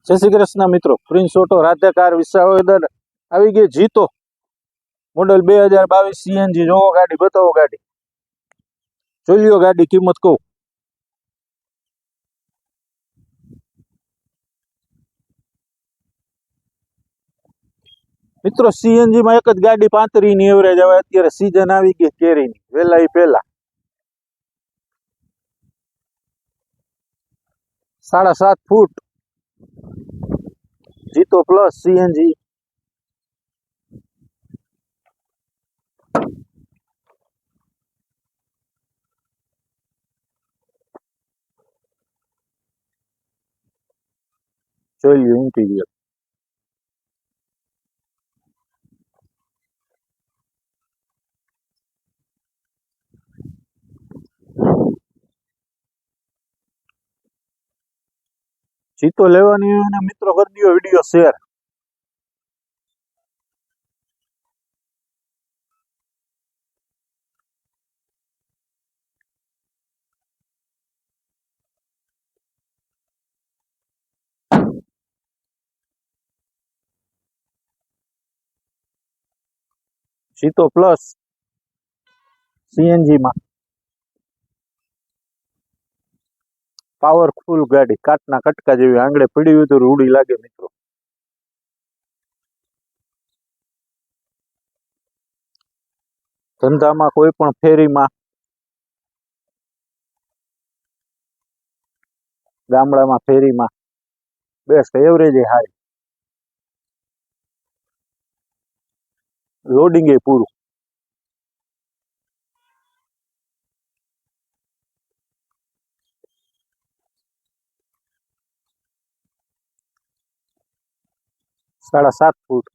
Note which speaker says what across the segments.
Speaker 1: જય શ્રી કૃષ્ણ મિત્રો, prince auto Radhekar Visavadar આવી ગઈ જીતો મોડલ 2022 સીએનજી. જોવો ગાડી, બતાવો ગાડી, જોઈ લ્યો ગાડી, કિંમત કહું. મિત્રો સીએનજી માં એક જ ગાડી 35 ની એવરેજ આવે. અત્યારે સીઝન આવી ગઈ કેરીની, વેલા પહેલા 7.5 ફૂટ જીતો પ્લસ સીએનજી. જોઈ લ્યો ઇન્ટિરિયર. જીતો લેવાની હોય ને મિત્રો, કરી દો વિડીયો શેર. જીતો પ્લસ સીએનજી માં પાવરફુલ ગાડી, કાટના કટકા જેવી. આંગળે પડી હોય તો રૂડી લાગે મિત્રો. ધંધામાં, કોઈ પણ ફેરીમાં, ગામડામાં ફેરીમાં બેસ્ટ. એવરેજ એ હાઈ, લોડિંગ એ પૂરું. સાડા 7 ફૂટ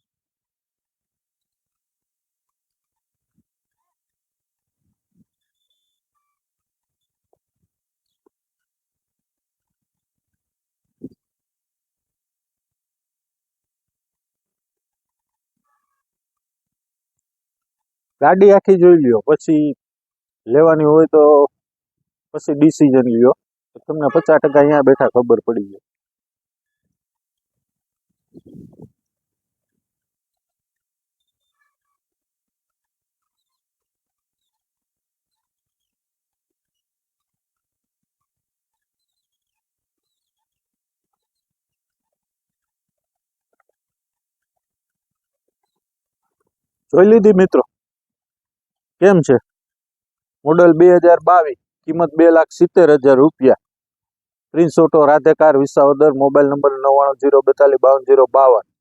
Speaker 1: ગાડી આખી જોઈ લ્યો, પછી લેવાની હોય તો પછી ડિસિઝન લ્યો. તમને 50% અહીંયા બેઠા ખબર પડી જાય. જોઈ લીધી મિત્રો, કેમ છે? મોડલ 2022, કિંમત 2,70,000 રૂપિયા. Prince auto Radhekar Visavadar. Mobile number 99 042 52 052.